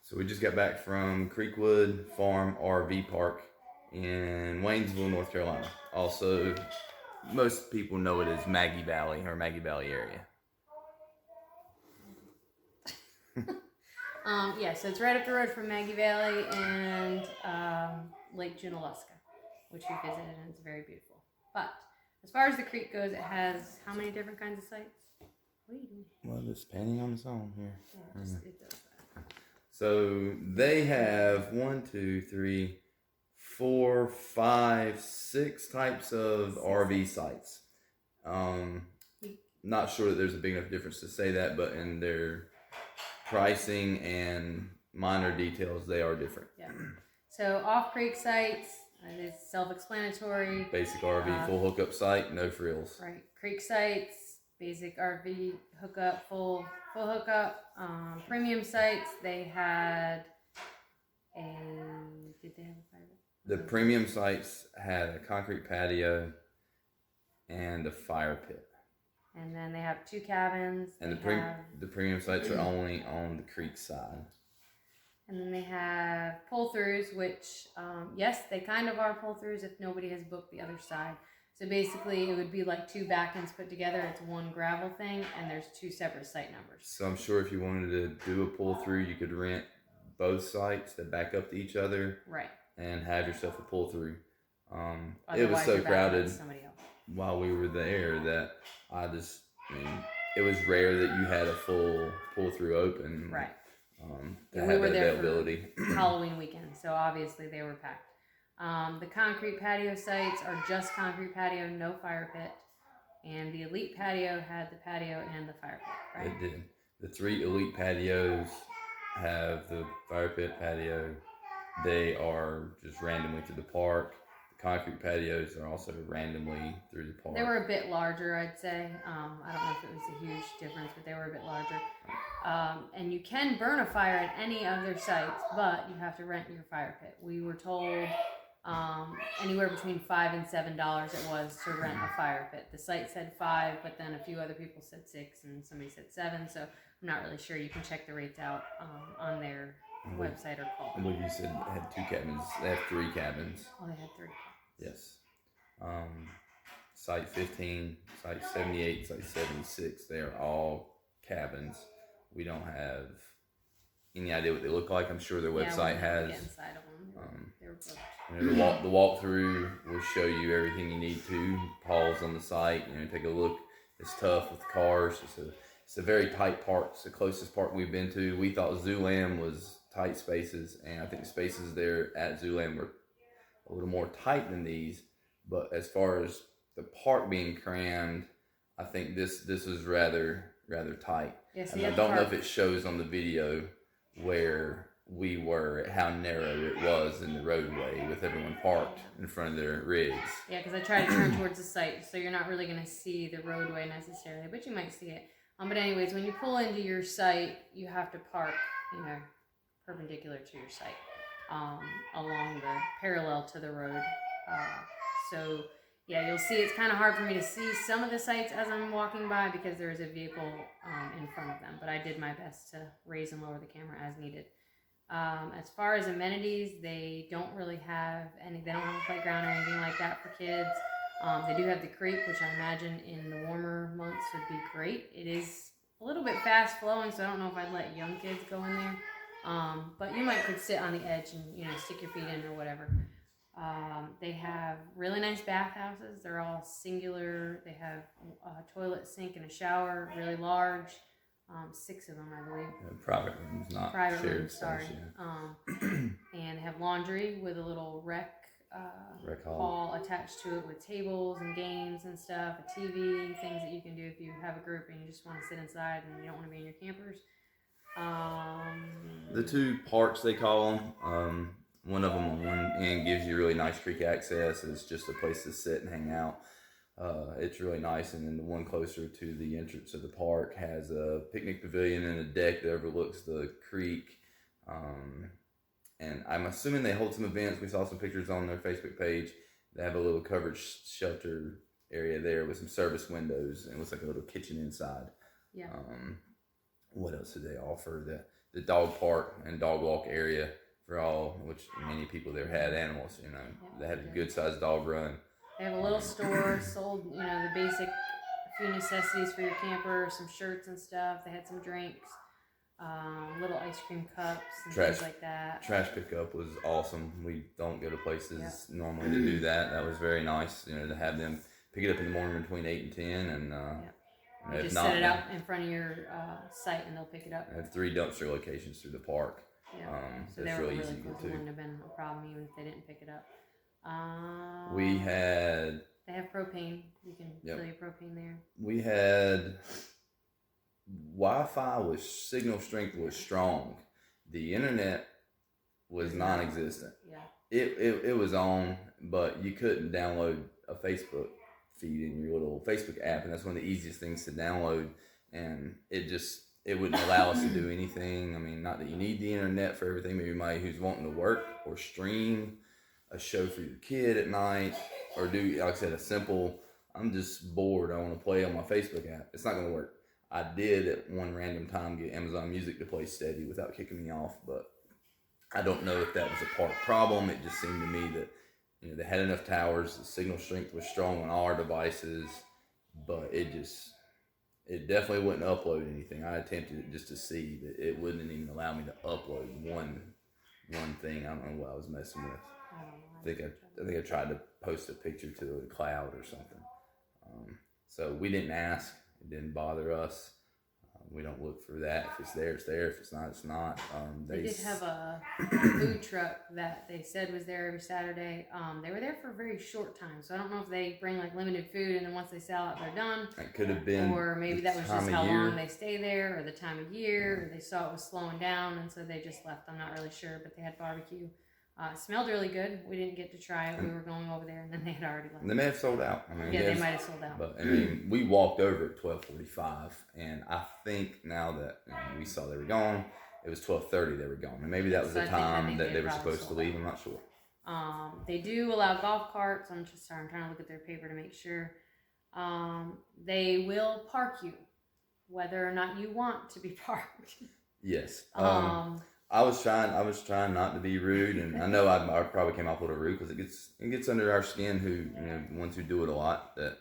So we just got back from Creekwood Farm RV Park in Waynesville, North Carolina. Also, most people know it as Maggie Valley or Maggie Valley area. Yeah, so it's right up the road from Maggie Valley and Lake Junaluska, which we visited, and it's very beautiful. But as far as the creek goes, it has how many different kinds of sites? What are you doing? Well, it's panning on its own here. Yeah, it does that. So they have 1, 2, 3, 4, 5, 6 types of RV sites. Not sure that there's a big enough difference to say that, but in their pricing and minor details, they are different. Yeah. So off-creek sites, it's self-explanatory. Basic RV, full hookup site, no frills. Right. Creek sites, basic RV hookup, full hookup. Premium sites, they had did they have a fire pit? The premium sites had a concrete patio and a fire pit. And then they have 2 cabins. And the premium sites are only on the creek side. And then they have pull-throughs, which, yes, they kind of are pull-throughs if nobody has booked the other side. So basically, it would be like 2 back ends put together. It's one gravel thing, and there's 2 separate site numbers. So I'm sure if you wanted to do a pull-through, you could rent both sites that back up to each other. Right. And have yourself a pull-through. It was so crowded while we were there that it was rare that you had a full pull-through open. Right. To have that availability. For Halloween weekend, so obviously they were packed. The concrete patio sites are just concrete patio, no fire pit. And the elite patio had the patio and the fire pit, right? It did. The 3 elite patios have the fire pit patio. They are just randomly to the park. The concrete patios are also randomly through the park. They were a bit larger, I'd say. I don't know if it was a huge difference, but they were a bit larger. And you can burn a fire at any other sites, but you have to rent your fire pit. We were told anywhere between $5 and $7 it was to rent a fire pit. The site said 5, but then a few other people said 6, and somebody said 7. So I'm not really sure. You can check the rates out on their website or call. I believe you said they had 2 cabins. They have 3 cabins. Oh, they had 3. Yes. Site 15, Site 78, Site 76. They are all cabins. We don't have any idea what they look like. I'm sure their website has. Get inside of them. They were booked. The walkthrough will show you everything you need to. Pause on the site. Take a look. It's tough with cars. It's a very tight park. It's the closest park we've been to. We thought Zooland was tight spaces, and I think the spaces there at Zooland were a little more tight than these. But as far as the park being crammed, I think this is rather tight. Yes, and I don't know if it shows on the video where we were, how narrow it was in the roadway with everyone parked in front of their rigs. Yeah, because I tried to turn towards the site, so you're not really going to see the roadway necessarily, but you might see it. But anyways, when you pull into your site, you have to park, perpendicular to your site, along the parallel to the road. So yeah, you'll see it's kind of hard for me to see some of the sites as I'm walking by because there is a vehicle in front of them. But I did my best to raise and lower the camera as needed. As far as amenities, they don't really have any. They don't have a playground or anything like that for kids. They do have the creek, which I imagine in the warmer months would be great. It is a little bit fast flowing, so I don't know if I'd let young kids go in there. But you could sit on the edge and stick your feet in or whatever. They have really nice bathhouses. They're all singular. They have a toilet, sink, and a shower, really large. 6 of them, I believe. Private rooms, not private shared rooms. Sorry. And they have laundry with a little rec hall attached to it with tables and games and stuff, a TV, things that you can do if you have a group and you just want to sit inside and you don't want to be in your campers. The 2 parks they call them. One of them on one end gives you really nice creek access. It's just a place to sit and hang out. It's really nice. And then the one closer to the entrance of the park has a picnic pavilion and a deck that overlooks the creek. And I'm assuming they hold some events. We saw some pictures on their Facebook page. They have a little covered shelter area there with some service windows, and it looks like a little kitchen inside. Yeah. What else do they offer? the dog park and dog walk area for all, which many people there had animals. You know, they had a good sized dog run. They have a little store, sold, you know, the basic few necessities for your camper, some shirts and stuff. They had some drinks, little ice cream cups and things like that. Trash pickup was awesome. We don't go to places normally to do that. That was very nice, you know, to have them pick it up in the morning between 8 and 10, and you just set it out in front of your site and they'll pick it up. I have 3 dumpster locations through the park. Yeah, so they were really easy to get to. It wouldn't have been a problem even if they didn't pick it up. They have propane. You can fill your propane there. We had Wi-Fi signal strength was strong. The internet was non-existent. Yeah. It was on, but you couldn't download a Facebook feed in your little Facebook app, and that's one of the easiest things to download. And it wouldn't allow us to do anything. I mean, not that you need the internet for everything, but anybody who's wanting to work or stream a show for your kid at night, or do, like I said, a simple, I'm just bored, I want to play on my Facebook app. It's not going to work. I did at one random time get Amazon Music to play steady without kicking me off, but I don't know if that was a park problem. It just seemed to me that, you know, they had enough towers, the signal strength was strong on all our devices, but it definitely wouldn't upload anything. I attempted it just to see that it wouldn't even allow me to upload one thing. I don't know what I was messing with. I think I tried to post a picture to the cloud or something. So we didn't ask. It didn't bother us. We don't look for that. If it's there, it's there. If it's not, it's not. They did have a food truck that they said was there every Saturday. They were there for a very short time, so I don't know if they bring like limited food and then once they sell out, they're done. It could have been. Or maybe that was just how long they stay there, or the time of year, or they saw it was slowing down, and so they just left. I'm not really sure, but they had barbecue. It smelled really good. We didn't get to try it. We were going over there, and then they had already left. They may have sold out. I mean, they might have sold out. But I mean, we walked over at 12:45, and I think now that we saw they were gone, it was 12:30 they were gone, and maybe that was the time that they were supposed to leave. I'm not sure. They do allow golf carts. I'm trying to look at their paper to make sure. They will park you, whether or not you want to be parked. Yes. I was trying not to be rude, and I know I probably came off a little rude because it gets under our skin. Who, you know, ones who do it a lot, that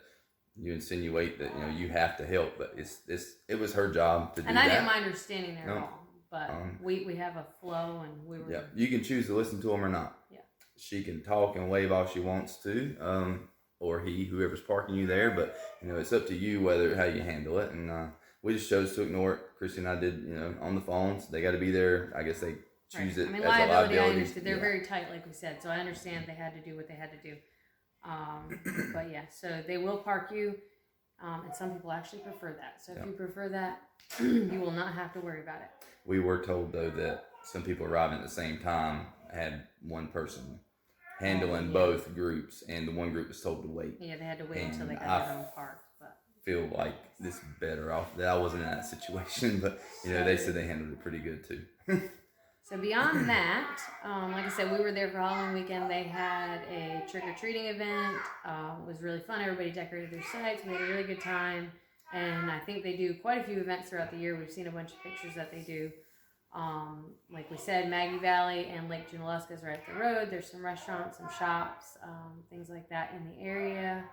you insinuate that, you know, you have to help, but it was her job to do that. And I didn't mind her standing there at all, but we have a flow, and we were. Yeah, you can choose to listen to them or not. Yeah, she can talk and wave all she wants to, or whoever's parking you there, but you know, it's up to you how you handle it, and. We just chose to ignore it. Chrissy and I did, you know, on the phones. They got to be there. I guess they choose it as a liability. I understood. They're very tight, like we said. So I understand they had to do what they had to do. But yeah, so they will park you. And some people actually prefer that. So if you prefer that, you will not have to worry about it. We were told, though, that some people arriving at the same time had one person handling both groups, and the one group was told to wait. Yeah, they had to wait until they got their own park. Feel like this better off that I wasn't in that situation, but you know, they said they handled it pretty good too. So beyond that, like I said, we were there for Halloween weekend. They had a trick-or-treating event. It was really fun. Everybody decorated their sites. We had a really good time, and I think they do quite a few events throughout the year. We've seen a bunch of pictures that they do. Like we said, Maggie Valley and Lake Junaluska is right up the road. There's some restaurants, some shops, things like that in the area.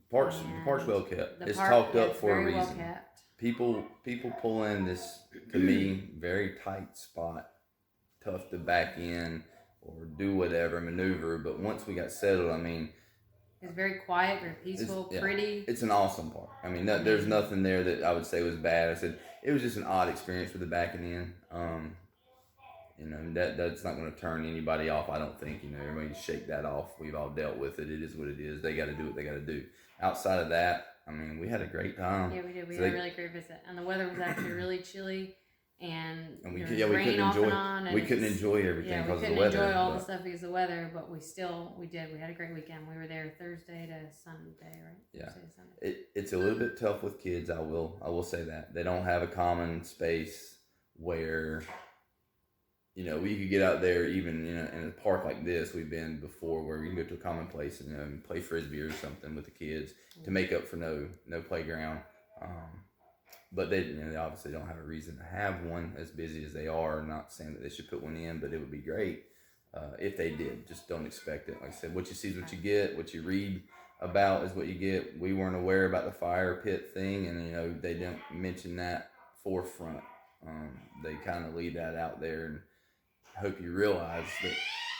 The park's well kept. It's talked up for a reason. People pull in this, to me, very tight spot, tough to back in or do whatever maneuver. But once we got settled, I mean, it's very quiet, very peaceful, pretty. It's an awesome park. I mean, there's nothing there that I would say was bad. I said it was just an odd experience with the backing in. You know, that's not going to turn anybody off, I don't think. You know, everybody can shake that off. We've all dealt with it. It is what it is. They got to do what they got to do. Outside of that, I mean, we had a great time. Yeah, we did. We had a really great visit. And the weather was actually really chilly. And we couldn't enjoy everything because of the weather. We couldn't enjoy all the stuff because of the weather, but we did. We had a great weekend. We were there Thursday to Sunday, right? Yeah. Thursday to Sunday. It's a little bit tough with kids, I will say that. They don't have a common space where, you know, we could get out there even, you know, in a park like this we've been before, where we can go to a common place and, you know, play Frisbee or something with the kids to make up for no playground. But they, they obviously don't have a reason to have one as busy as they are. I'm not saying that they should put one in, but it would be great if they did. Just don't expect it. Like I said, what you see is what you get. What you read about is what you get. We weren't aware about the fire pit thing, and they didn't mention that forefront. They kind of leave that out there, and hope you realize that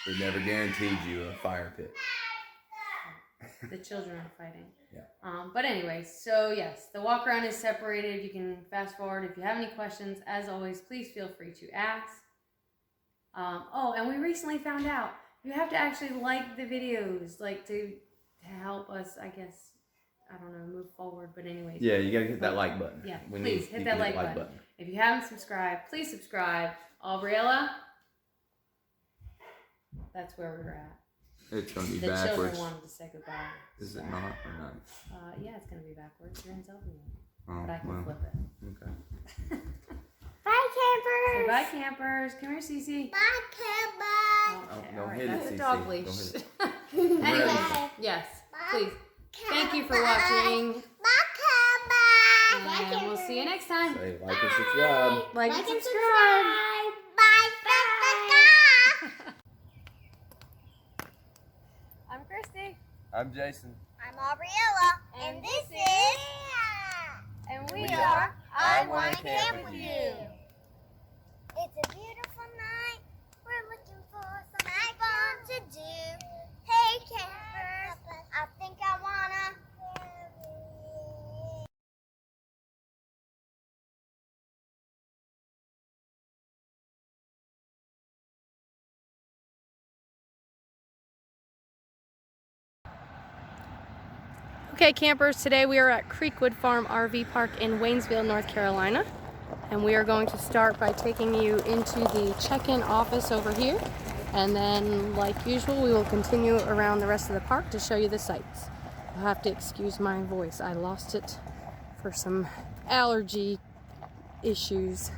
it never guaranteed you a fire pit. The children are fighting. Yeah. But anyway, so yes, the walk around is separated. You can fast forward. If you have any questions, as always, please feel free to ask. And we recently found out you have to actually like the videos, like to help us, I guess, I don't know, move forward. But anyways. Yeah, you gotta hit that like button. Yeah, please hit that like button. If you haven't subscribed, please subscribe. Aubriella, that's where we're at. It's going to be the backwards. The children wanted to say goodbye. Is it not or not? Yeah, it's going to be backwards. You're helping me. Oh, but I can flip it. Okay. Bye, campers. Say bye, campers. Come here, Cece. Bye, campers. Okay, Don't right. hit That's it, a Cece. dog leash. Anyway, yes, please. Thank you for watching. Bye, campers. And we'll see you next time. Say like and subscribe. Like and subscribe. Bye, I'm Christy. I'm Jason. I'm Aubriella. And this is... And we are I Wanna Camp With You. It's a beautiful night. We're looking for some fun to do. Hey, campers. I think I wanna... Okay, campers, today we are at Creekwood Farm RV Park in Waynesville, North Carolina. And we are going to start by taking you into the check-in office over here. And then, like usual, we will continue around the rest of the park to show you the sights. You'll have to excuse my voice. I lost it for some allergy issues.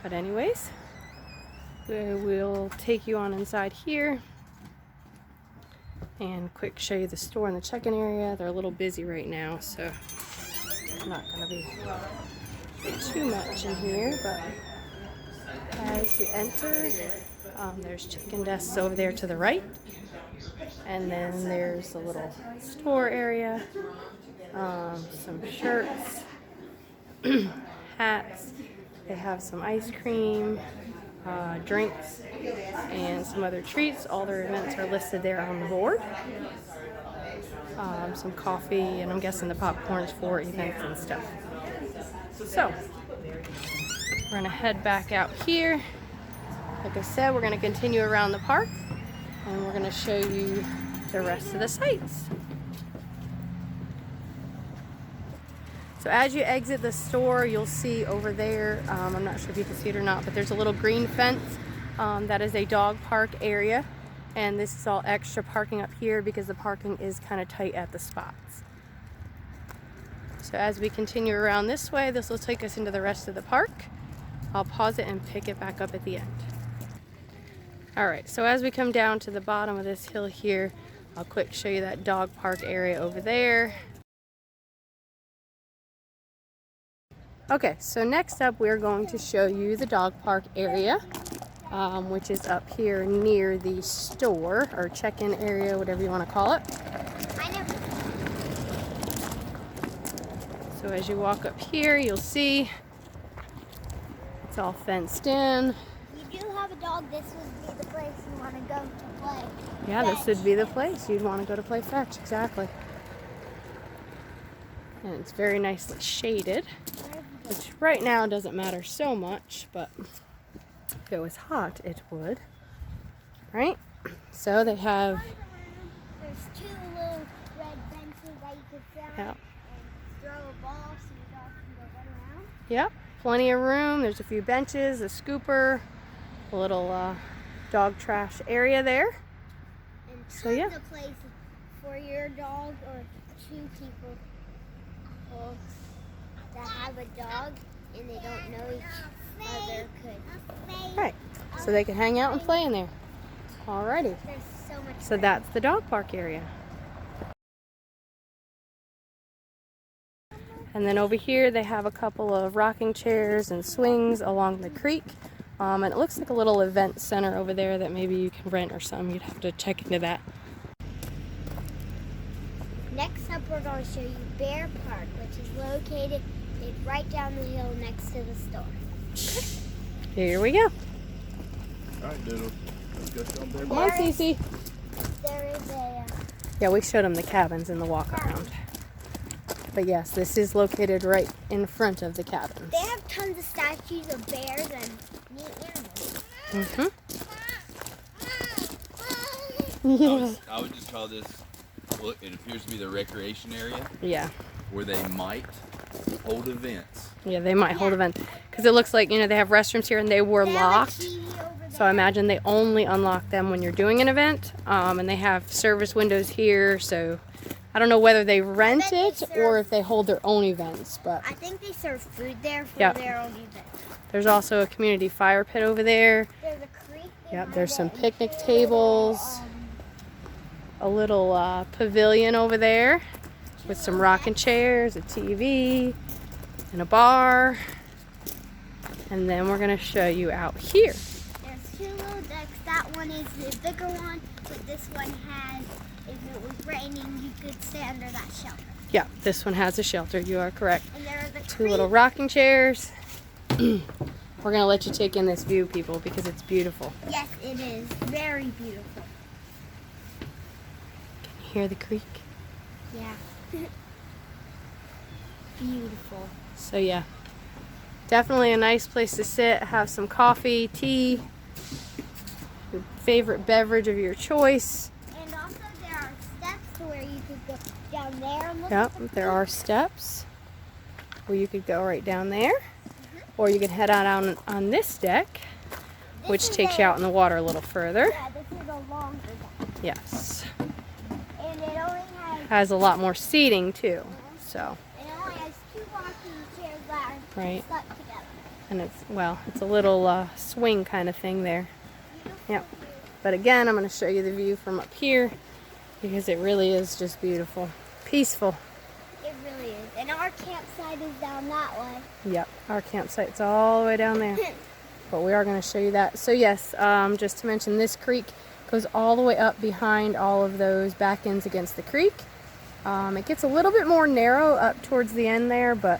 But anyways, we will take you on inside here and quick show you the store and the check-in area. They're a little busy right now, so not going to be too much in here, but as you enter, there's check-in desks over there to the right, and then there's a little store area, some shirts, hats. They have some ice cream, drinks, and some other treats. All their events are listed there on the board. Some coffee, and I'm guessing the popcorn's for events and stuff. So, we're going to head back out here. Like I said, we're going to continue around the park, and we're going to show you the rest of the sights. So as you exit the store, you'll see over there, I'm not sure if you can see it or not, but there's a little green fence that is a dog park area. And this is all extra parking up here because the parking is kind of tight at the spots. So as we continue around this way, this will take us into the rest of the park. I'll pause it and pick it back up at the end. All right, so as we come down to the bottom of this hill here, I'll quick show you that dog park area over there. Okay, so next up we're going to show you the dog park area, which is up here near the store, or check-in area, whatever you want to call it. So as you walk up here, you'll see it's all fenced in. You do have a dog, this would be the place you want to go to play. Yeah, this would be the place you'd want to go to play fetch, exactly. And it's very nicely shaded, which right now doesn't matter so much, but if it was hot, it would, right? So they have... There's two little red benches that you could sit on and throw a ball so your dog can go run around. Yep, plenty of room. There's a few benches, a scooper, a little dog trash area there. And So yeah. a place for your dog or two people that have a dog and they don't know each other could. Right, so they can hang out and play in there. Alrighty, There's so much. so that's the dog park area. And then over here they have a couple of rocking chairs and swings along the creek. And it looks like a little event center over there that maybe you can rent or something. You'd have to check into that. Next up, we're going to show you Bear Park, which is located right down the hill next to the store. Here we go. Alright, Doodle. Let's go show them Bear Come on, Cece. There is a... Yeah, we showed them the cabins in the walk-around. But yes, this is located right in front of the cabins. They have tons of statues of bears and neat animals. Mm-hmm. Yeah. I would just call this, well, it appears to be the recreation area Yeah. where they might hold events. Yeah, they might hold events. Because it looks like, you know, they have restrooms here and they were They have a locked. TV over there. So I imagine they only unlock them when you're doing an event. And they have service windows here. So I don't know whether they rent bet they it or serve- if they hold their own events. But I think they serve food there for Yep. their own event. there's also a community fire pit over there. There's a creek. Yep, behind there's it some and picnic two tables. little, A little pavilion over there with some rocking chairs, a TV, and a bar. And then we're going to show you out here. There's two little decks. That one is the bigger one, but this one has, if it was raining, you could stay under that shelter. Yeah, this one has a shelter. You are correct. And there is a Two creek. little rocking chairs. We're going to let you take in this view, people, because it's beautiful. Yes, it is. Very beautiful. Can you hear the creek? Yeah. Beautiful. So yeah, definitely a nice place to sit, have some coffee, tea, your favorite beverage of your choice. And also there are steps to where you could go down there and look. Yep, there are steps where you could go right down there, or you could head out on this deck, This which is takes you out in the water a little further. Yeah, this is a longer deck. Yes, And it only has a lot more seating too. So, it only has two rocking chairs that are Right. stuck together. and it's a little swing kind of thing there. Yep. But again, I'm going to show you the view from up here because it really is just beautiful, peaceful. It really is. And our campsite is down that way. Yep, our campsite's all the way down there. But we are going to show you that. So yes, just to mention, this creek goes all the way up behind all of those back ends against the creek. It gets a little bit more narrow up towards the end there, but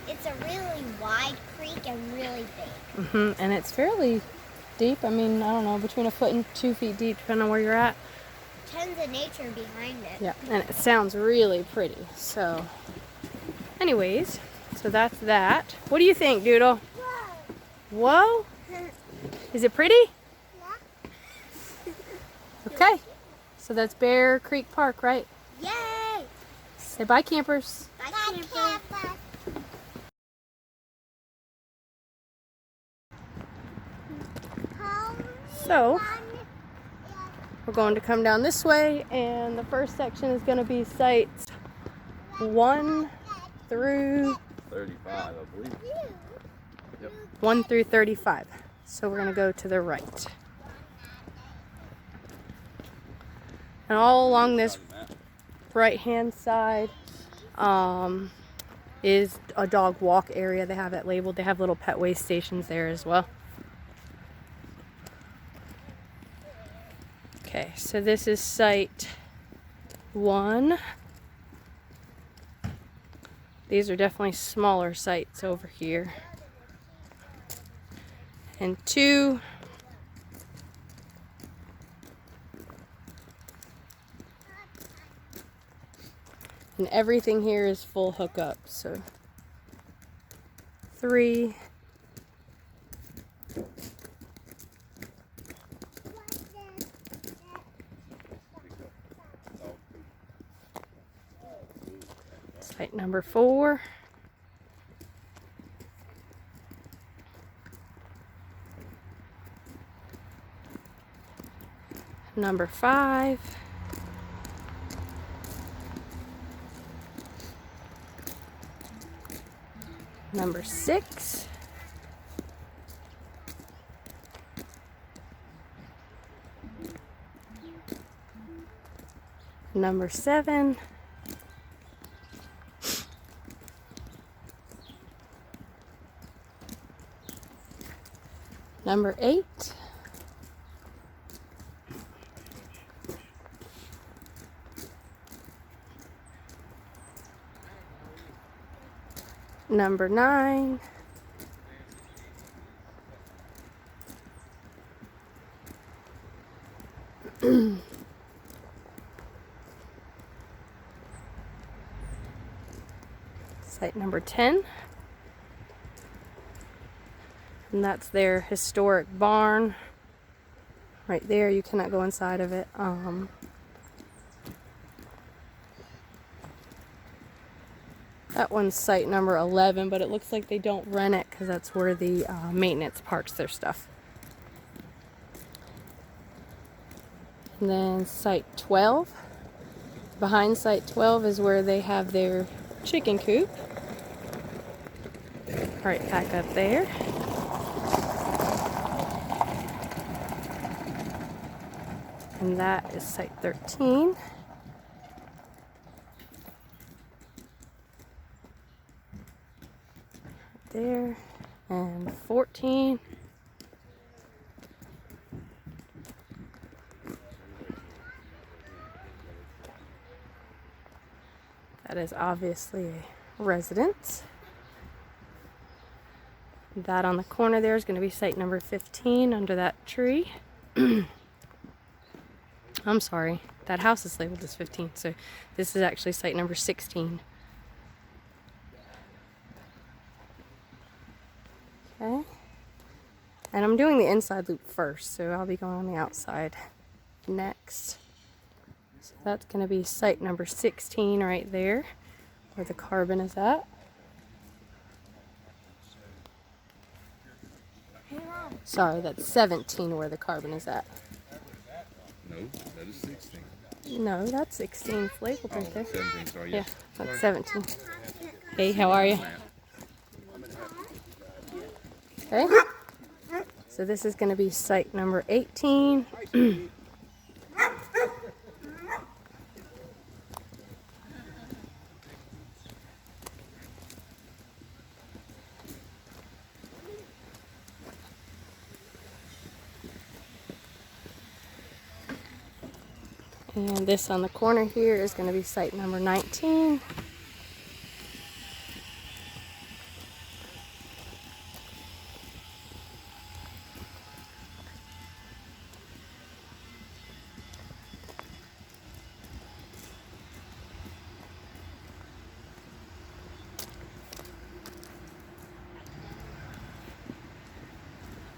It's a really wide creek and really big. and it's fairly deep. I mean, I don't know, between a foot and 2 feet deep, depending on where you're at. Tons of nature behind it. Yeah, and it sounds really pretty. So, anyways, so that's that. What do you think, Doodle? Whoa! Is it pretty? Okay, so that's Bear Creek Park, right? Yay! Say bye, campers. Bye, camper. So, we're going to come down this way, and the first section is going to be sites 1 through 35, I believe. 1 through 35. So we're going to go to the right. And all along this right-hand side is a dog walk area. They have it labeled. They have little pet waste stations there as well. Okay, so this is site 1. These are definitely smaller sites over here. And 2. And everything here is full hookup. So 3. Site number 4. Number 5. Number 6. Number 7. Number 8. Number 9. Site number 10. And that's their historic barn. Right there, you cannot go inside of it. That one's site number 11, but it looks like they don't rent it because that's where the maintenance parks their stuff. And then site 12. Behind site 12 is where they have their chicken coop. Right back up there. And that is site 13. There. And 14. That is obviously a residence. That on the corner there is going to be site number 15 under that tree. I'm sorry, that house is labeled as 15, so this is actually site number 16. Okay. And I'm doing the inside loop first, so I'll be going on the outside next. So that's going to be site number 16 right there, where the carbon is at. Sorry, that's 17 where the carbon is at. No, that is 16. No, that's 16. It's labeled right there. 17, sorry. Yeah, that's 17. Hey, how are you? Okay. So this is going to be site number 18. And this on the corner here is going to be site number 19.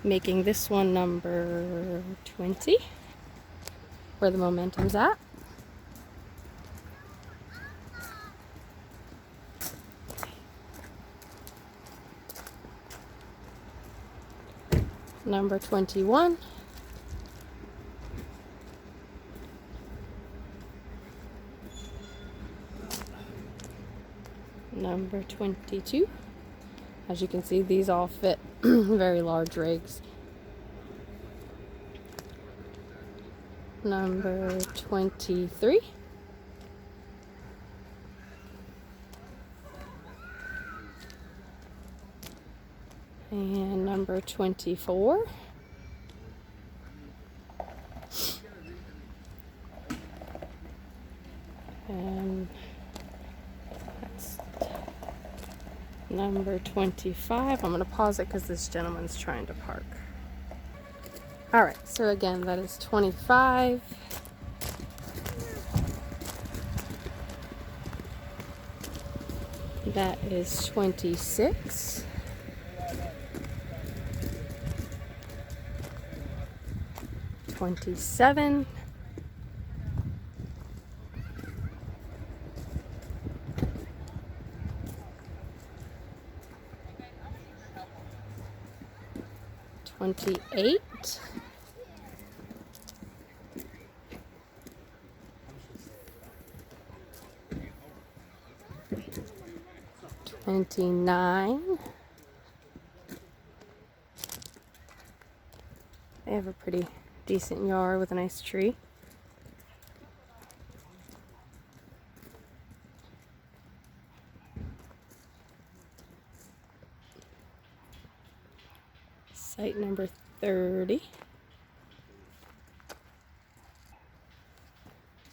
Making this one number 20, where the momentum's at. Number 21. Number 22. As you can see, these all fit very large rigs. Number 23. And number 24. And that's number 25. I'm going to pause it because this gentleman's trying to park. Alright, so again, that is 25. That is 26. $27. $28. $29. They have a pretty decent yard with a nice tree. Site number 30.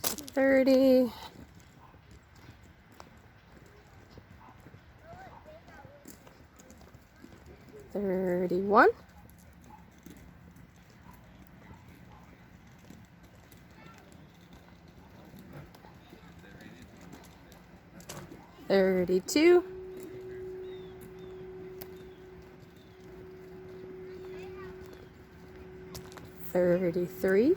30. 31. 32. 33.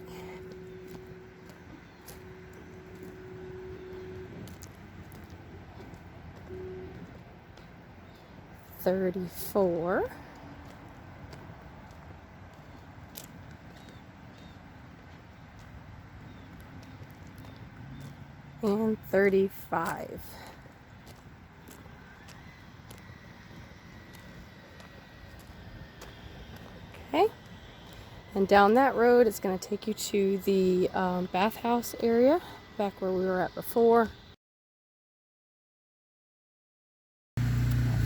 34. 35. Okay, and down that road it's going to take you to the bathhouse area, back where we were at before.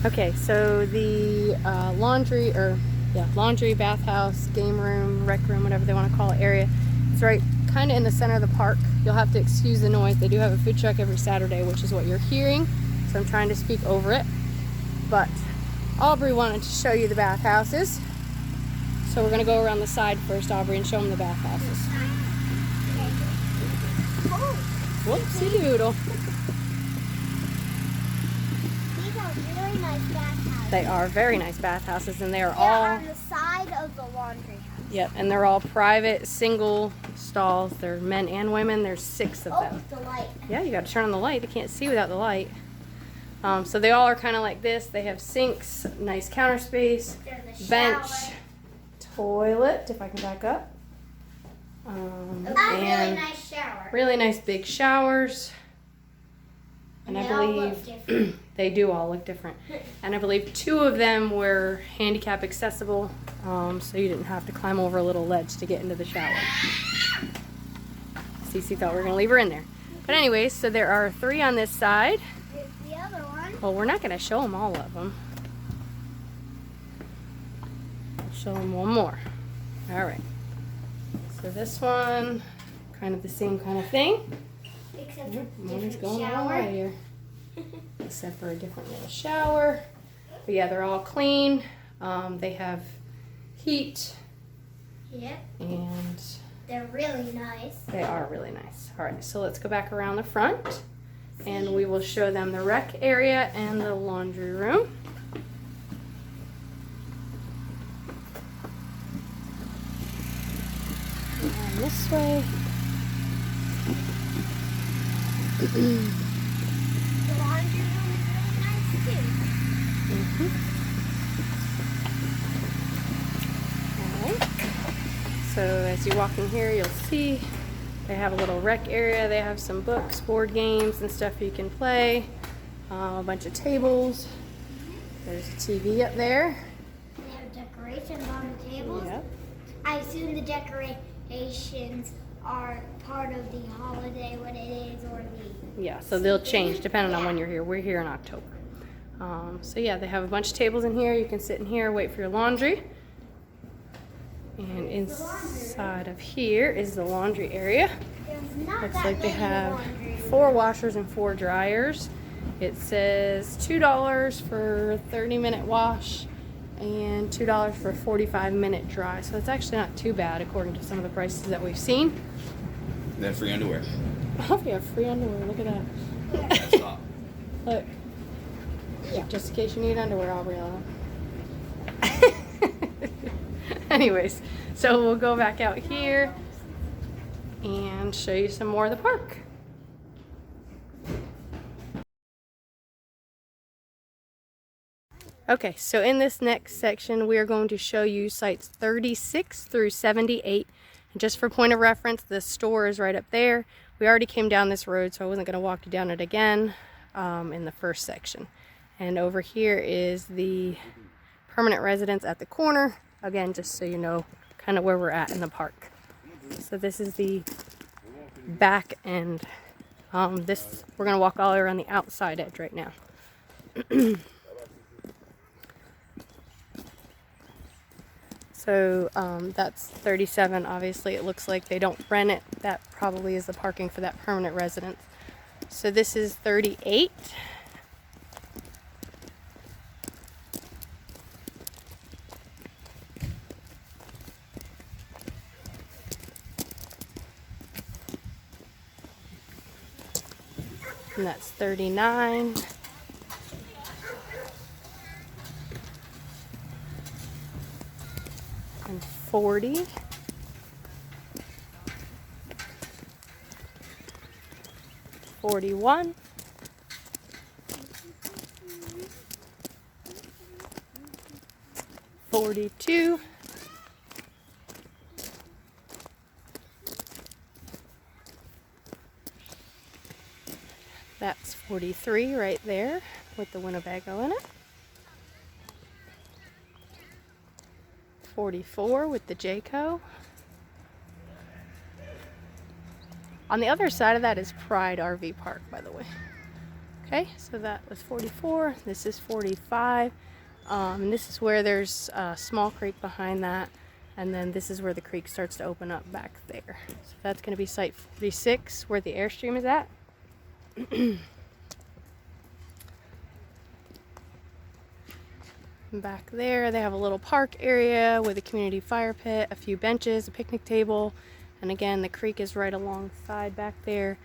Okay, so the laundry, bathhouse, game room, rec room, whatever they want to call it, area, it's right kind of in the center of the park. You'll have to excuse the noise. They do have a food truck every Saturday, which is what you're hearing, so I'm trying to speak over it. But Aubrey wanted to show you the bathhouses, so we're going to go around the side first, Aubrey, and show them the bathhouses. Whoopsie doodle. These are really nice bathhouses. They are very nice bathhouses, and they are They're all on the side of the laundry house. Yep, and they're all private, single stalls. They're men and women. There's 6 of them. Oh, the light. Yeah, you got to turn on the light. You can't see without the light. So they all are kind of like this. They have sinks, nice counter space, There's a bench, shower. toilet, if I can back up. A really And nice shower. really nice big showers. And I they all look believe different. they do all look different. And I believe 2 of them were handicap accessible, so you didn't have to climb over a little ledge to get into the shower. Cece thought we were going to leave her in there. But anyways, so there are 3 on this side. Here's the other one. Well, we're not going to show them all of them. I'll show them one more. All right. So this one, kind of the same kind of thing. Except for Mona's different going all shower. right here. Except for a different little shower. But yeah, they're all clean. They have heat, Yep, and they're really nice. they are really nice. All right, so let's go back around the front, and we will show them the rec area and the laundry room. And this way. The laundry room is really nice too. Alright. So as you walk in here, you'll see they have a little rec area. They have some books, board games, and stuff you can play. A bunch of tables. There's a TV up there. They have decorations on the tables. Yep. I assume the decorations are part of the holiday, what it is, or the... Yeah, so they'll change depending on when you're here. We're here in October. So yeah, they have a bunch of tables in here. You can sit in here, wait for your laundry. And inside of here is the laundry area. There's not Looks that like they many have laundry 4 washers and 4 dryers. It says $2 for a 30-minute wash and $2 for a 45-minute dry. So it's actually not too bad according to some of the prices that we've seen. Then free underwear. Oh, we have free underwear. Look at that. Stop. Look. Yeah, just in case you need underwear, Aubriella. Anyways, so we'll go back out here and show you some more of the park. Okay, so in this next section, we are going to show you sites 36 through 78. And just for point of reference, the store is right up there. We already came down this road, so I wasn't going to walk you down it again in the first section. And over here is the permanent residence at the corner. Again, just so you know kind of where we're at in the park. So this is the back end. We're going to walk all the way around the outside edge right now. So that's 37. Obviously, it looks like they don't rent it. That probably is the parking for that permanent residence. So this is 38. And that's 39. And 40. 41. 42. 43 right there with the Winnebago in it. 44 with the Jayco. On the other side of that is Pride RV Park, by the way. Okay, so that was 44. This is 45. And this is where there's a small creek behind that. And then this is where the creek starts to open up back there. So that's going to be site 46, where the Airstream is at. Back there, they have a little park area with a community fire pit, a few benches, a picnic table. And again, the creek is right alongside back there.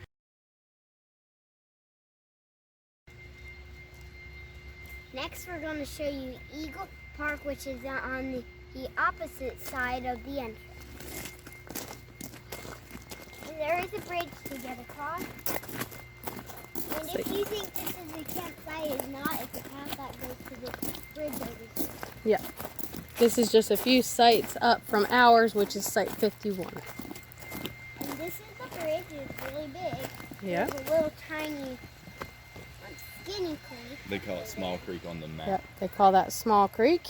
Next, we're going to show you Eagle Park, which is on the opposite side of the entrance. And there is a bridge to get across. And if you think this is a campsite, it's not. It's a path that goes to the bridge over here. Yeah. This is just a few sites up from ours, which is site 51. And this is the bridge. It's really big. Yeah. There's a little tiny, skinny creek. They call it Small Creek on the map. Yep. They call that Small Creek,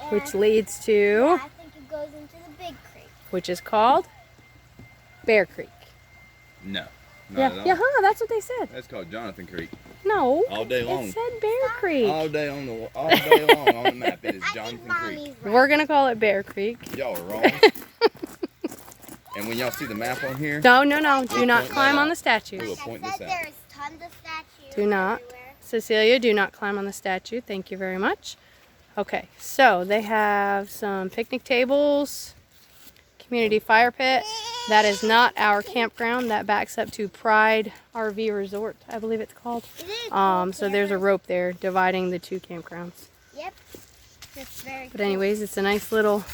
And which leads to, yeah, I think it goes into the big creek. which is called Bear Creek. No. Yeah, Not at yeah, all. that's what they said. That's called Jonathan Creek. No, All day long. it said Bear Creek. All day long on the map. It is I Jonathan think Creek. Mommy's right. We're gonna call it Bear Creek. Y'all are wrong. And when y'all see the map on here, No, no, no. Do We'll not point climb that on the out. statue. We'll Like point I this said, out. there's tons of statues Do not. everywhere. Cecilia, do not climb on the statue. Thank you very much. Okay, so they have some picnic tables, community fire pit. That is not our campground. That backs up to Pride RV Resort, I believe it's called. It is cool So there's a campers. rope there dividing the two campgrounds. Yep. It's very But anyways, it's a nice little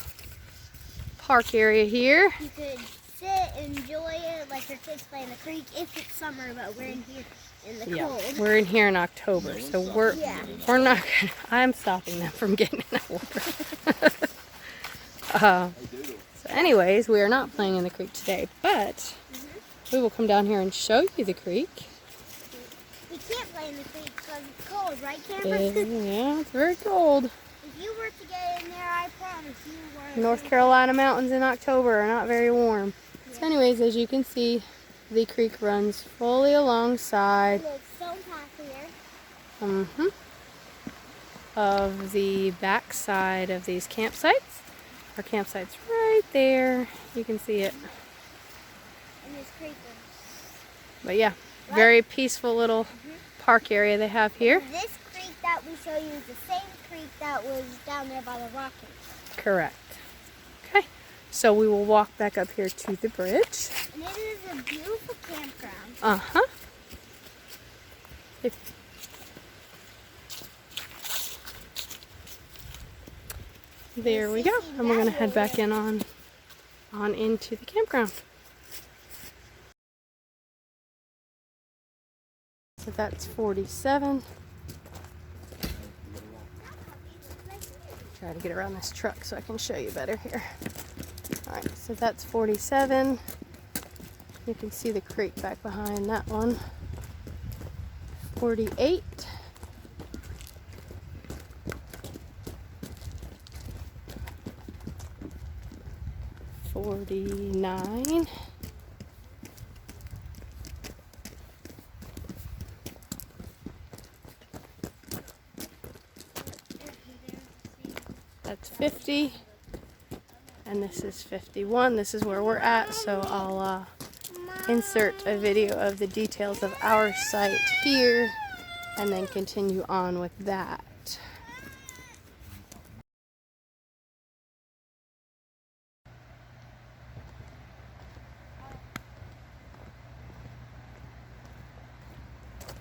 park area here. cool. You could sit, enjoy it, like your kids play in the creek if it's summer, but we're in here in the Yeah, cold. we're in here in October, so we're Yeah. not gonna, I'm stopping them from getting in the water. So anyways, we are not playing in the creek today, but we will come down here and show you the creek. We can't play in the creek because it's cold, right, campers? Yeah, it's very cold. If you were to get in there, I promise you were. North Carolina mountains in October are not very warm. So anyways, as you can see, the creek runs fully alongside There's stone path here. of the back side of these campsites. Our campsite's right there. You can see it. And this creek But yeah, very peaceful little park area they have here. This creek that we show you is the same creek that was down there by the rocket. Correct. Okay, so we will walk back up here to the bridge. And it is a beautiful campground. Uh-huh. There we go. And we're gonna head back in on into the campground. So that's 47. Try to get around this truck so I can show you better here. Alright, so that's 47. You can see the creek back behind that one. 48. 49. 50. And this is 51. This is where we're at, so I'll insert a video of the details of our site here and then continue on with that.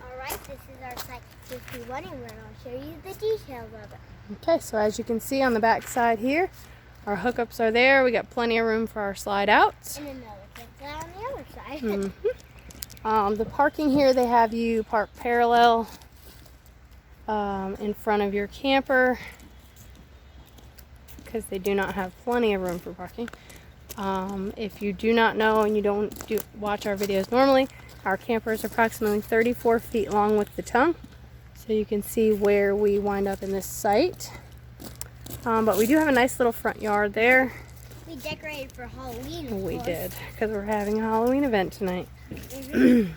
Alright, this is our site 51 and we're going to show you the details of it. Okay, so as you can see on the back side here, our hookups are there. We got plenty of room for our slide outs. And another campsite on the other side. The parking here, they have you park parallel in front of your camper because they do not have plenty of room for parking. If you do not know and you don't watch our videos normally, our camper is approximately 34 feet long with the tongue. So you can see where we wind up in this site. But we do have a nice little front yard there. We decorated for Halloween. Of We course. did, because we're having a Halloween event tonight. And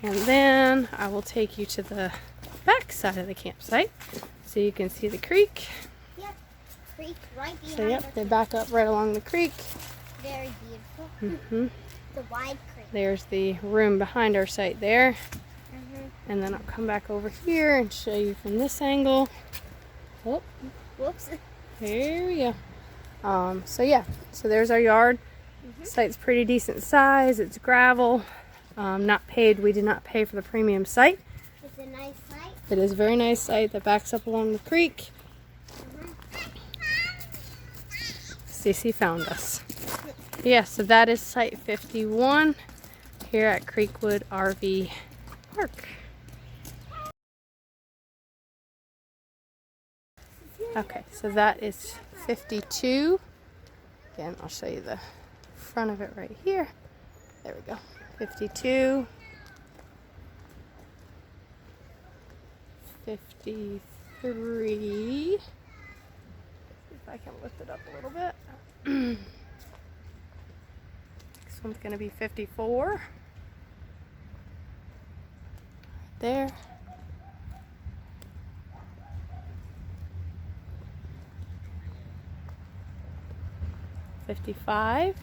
then I will take you to the back side of the campsite so you can see the creek. Yep. Creek right behind So yep, us. they back up right along the creek. Very beautiful. The wide creek. There's the room behind our site there. Mm-hmm. And then I'll come back over here and show you from this angle. Oh, Whoops. there we go. So yeah, so there's our yard. Site's pretty decent size. It's gravel, not paid. We did not pay for the premium site. It's a nice site. It is a very nice site that backs up along the creek. Cece found us. Yeah, so that is site 51 here at Creekwood RV Park. Okay, so that is 52. Again, I'll show you the front of it right here. There we go. 52. 53. If I can lift it up a little bit. This one's going to be 54. Right there. 55.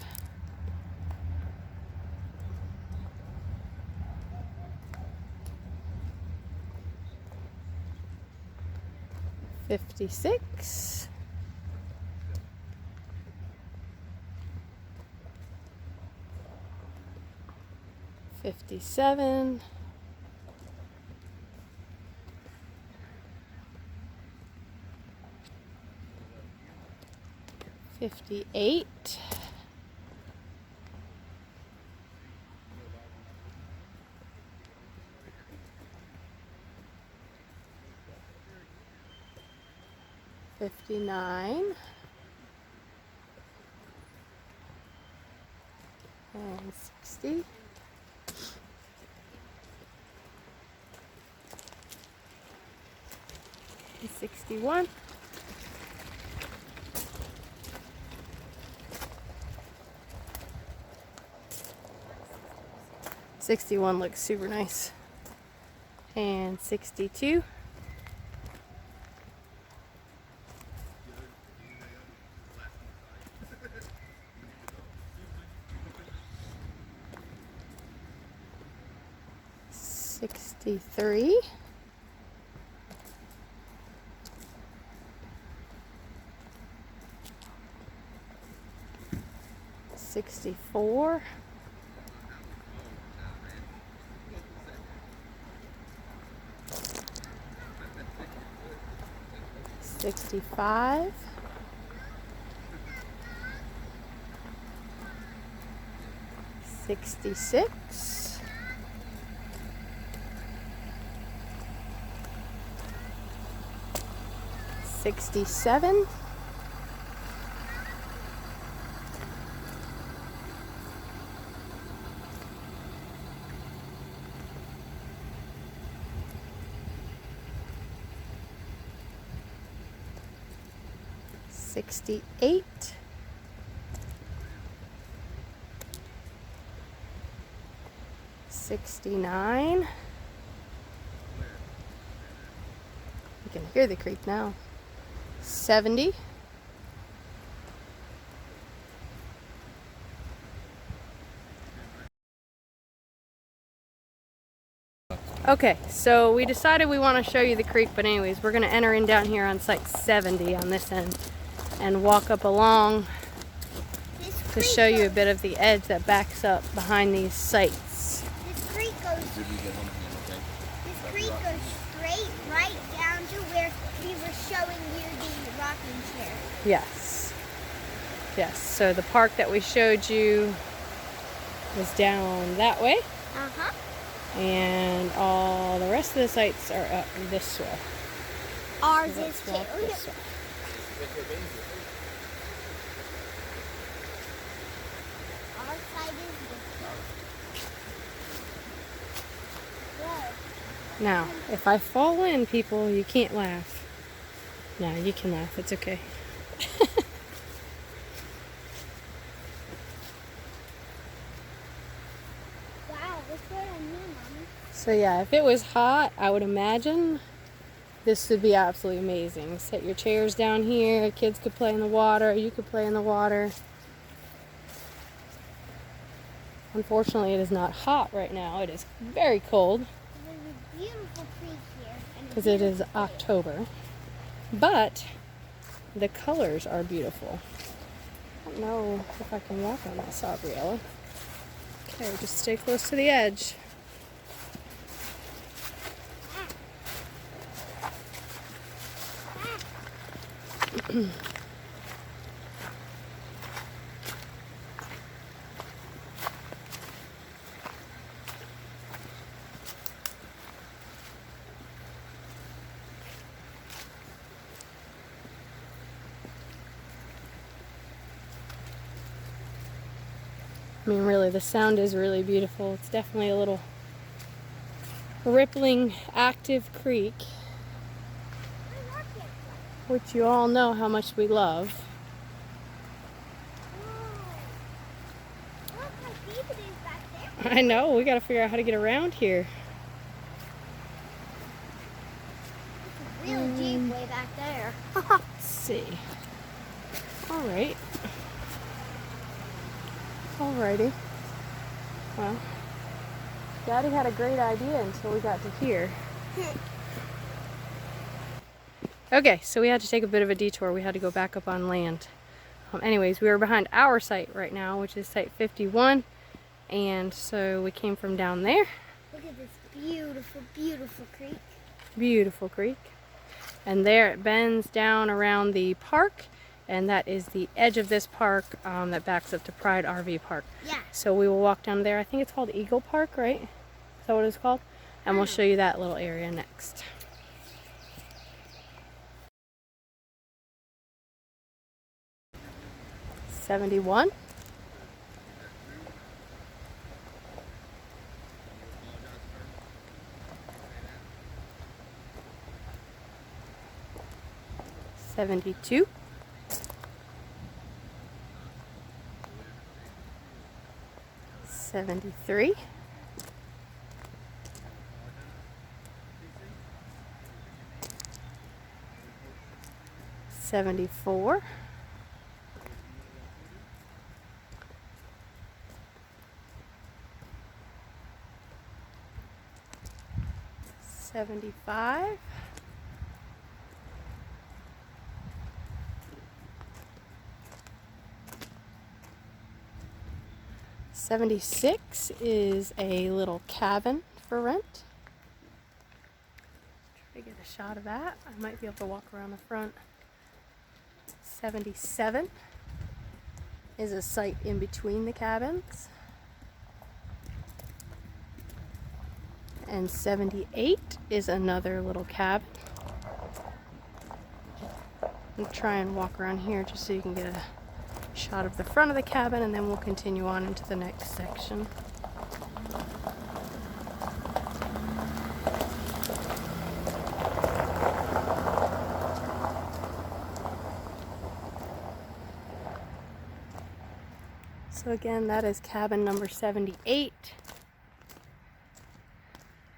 56. 57. 58. 59. And 60. 61. 61 looks super nice. And 62. 63. 64. 65. 66. 67. 68. 69. You can hear the creek now. 70. Okay, so we decided we want to show you the creek, but anyways, we're going to enter in down here on site 70 on this end and walk up along to show you a bit of the edge that backs up behind these sites. This creek goes straight right down to where we were showing you the rocking chair. Yes. Yes, so the park that we showed you was down that way. Uh-huh. And all the rest of the sites are up this way. Ours So is let's too. walk this way. Our side is this way. Now, if I fall in, people, you can't laugh. No, you can laugh. It's okay. Wow, this way I knew, Mommy. So yeah, if it was hot, I would imagine this would be absolutely amazing. Set your chairs down here. Kids could play in the water. You could play in the water. Unfortunately, it is not hot right now. It is very cold There's a beautiful creek here. And because it is October. But the colors are beautiful. I don't know if I can walk on this, Gabriella. Okay, just stay close to the edge. I mean, really, the sound is really beautiful. It's definitely a little rippling, active creek, I like it. which you all know how much we love. Whoa. Look how deep it is back there. I know, we gotta figure out how to get around here. It's really deep way back there. Let's see. Alright. Alrighty. Well, Daddy had a great idea until we got to here. Okay, so we had to take a bit of a detour. We had to go back up on land. Anyways, we were behind our site right now, which is site 51. And so we came from down there. Look at this beautiful, beautiful creek. Beautiful creek. And there it bends down around the park. And that is the edge of this park that backs up to Pride RV Park. Yeah. So we will walk down there. I think it's called Eagle Park, right? Is that what it's called? And we'll show you that little area next. $71. $72. $73. $74. $75. $76 is a little cabin for rent. Try to get a shot of that. I might be able to walk around the front. 77 is a site in between the cabins. And 78 is another little cabin. I'll try and walk around here just so you can get a shot of the front of the cabin, and then we'll continue on into the next section. So again, that is cabin number 78.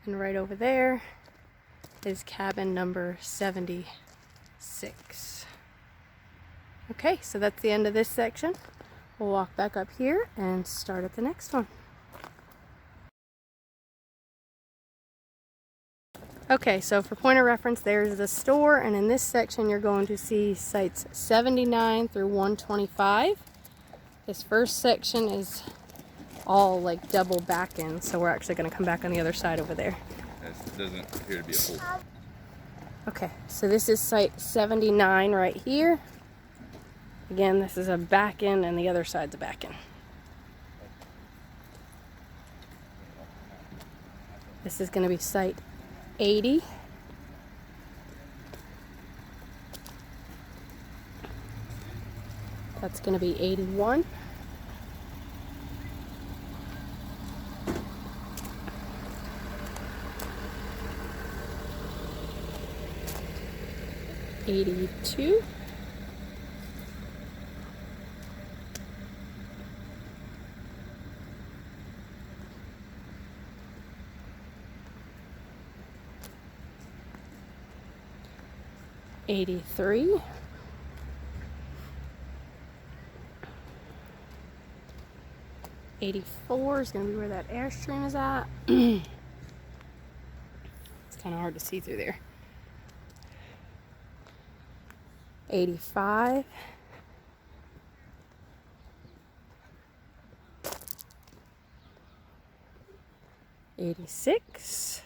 And right over there is cabin number 76. Okay, so that's the end of this section. We'll walk back up here and start at the next one. Okay, so for point of reference, there's the store, and in this section you're going to see sites 79 through 125. This first section is all like double back in, so we're actually going to come back on the other side over there. This doesn't appear to be a full. Okay, so this is site 79 right here. Again, this is a back in, and the other side's a back in. This is going to be site 80. That's going to be 81. $82. $83. $84 is going to be where that Airstream is at. It's kind of hard to see through there. $85. $86.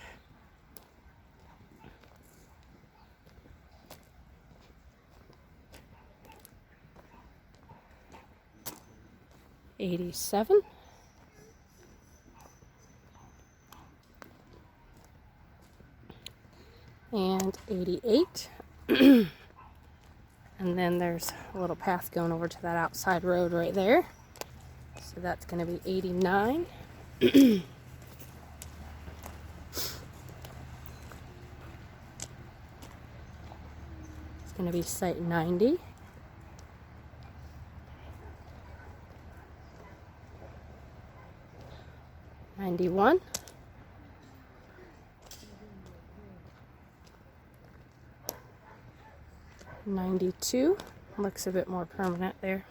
$87. And $88. And then there's a little path going over to that outside road right there. So that's going to be $89. It's going to be site 90. $91. $92. Looks a bit more permanent there.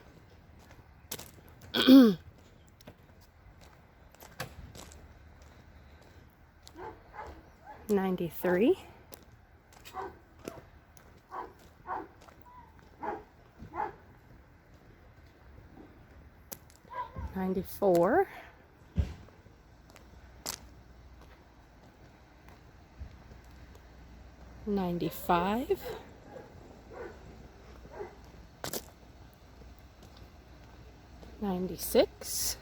$93. $94. $95. $96.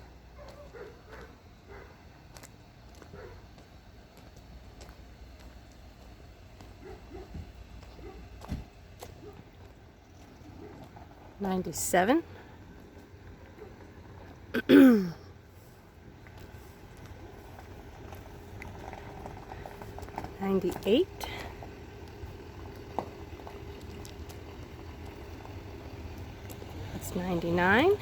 $97. $98. That's $99.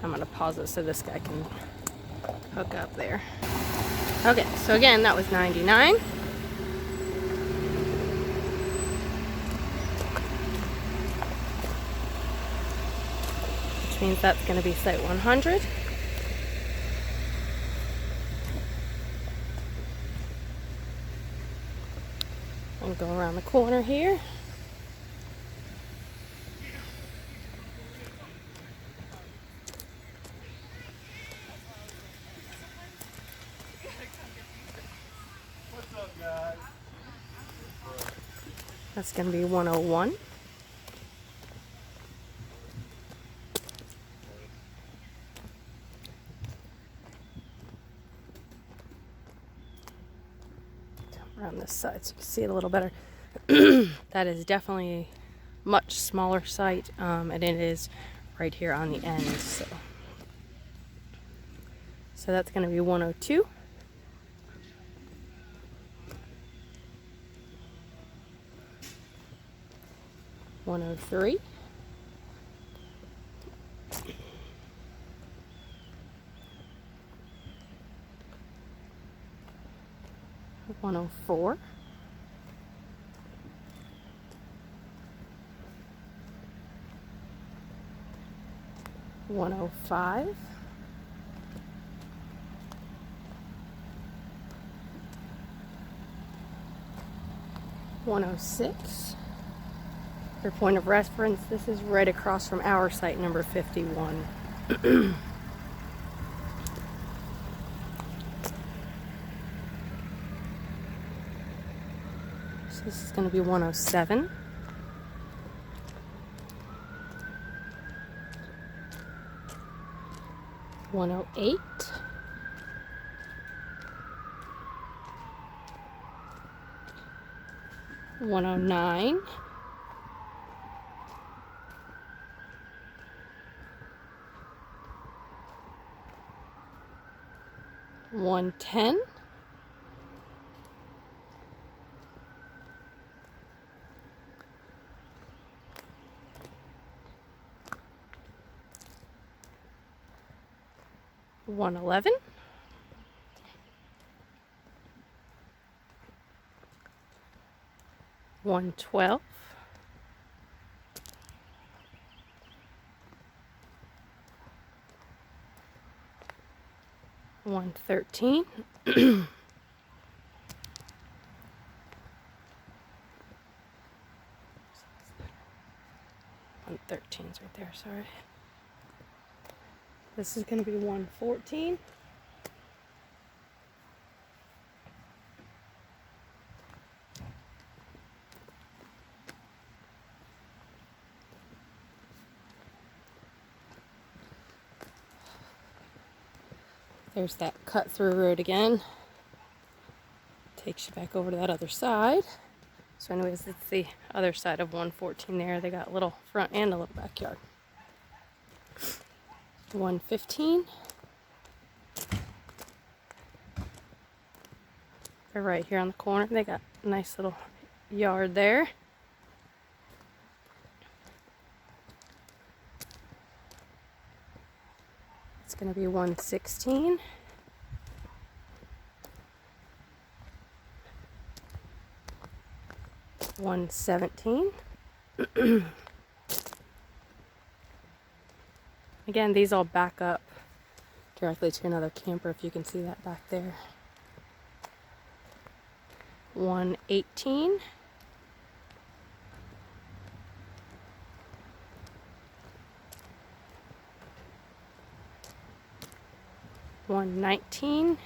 I'm going to pause it so this guy can hook up there. Okay, so again, that was $99. Which means that's going to be site 100. And go around the corner here. That's going to be 101. Around this side so you can see it a little better. That is definitely a much smaller site, and it is right here on the end. So that's going to be 102. $103. $104. 105. 106. For point of reference, this is right across from our site number 51. So this is going to be 107. 108. 109. 110. 111. 112. 113. 113's right there, sorry. This is going to be 114. There's that cut through road again. Takes you back over to that other side. So anyways, it's the other side of 114 there. They got a little front and a little backyard. 115. They're right here on the corner. They got a nice little yard there. It's going to be 116. 117. Again, these all back up directly to another camper, if you can see that back there. 118. 119.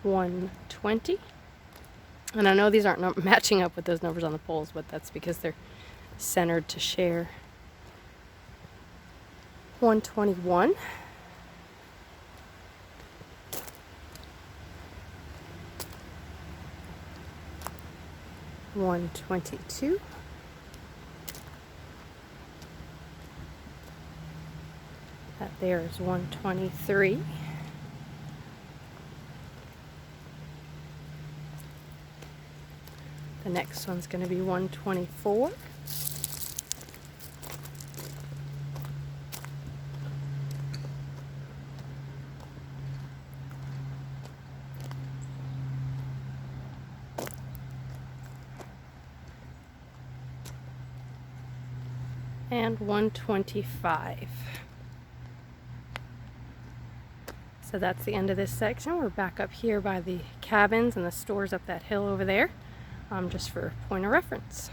120. And I know these aren't matching up with those numbers on the poles, but that's because they're centered to share. 121. 122. 'That there is 123. 'The next one's going to be 124. 125. So that's the end of this section. We're back up here by the cabins and the stores up that hill over there, just for point of reference.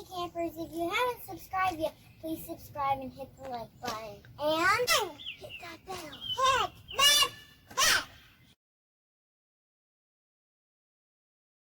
Hey campers, if you haven't subscribed yet, please subscribe and hit the like button. And hit that bell. Heck!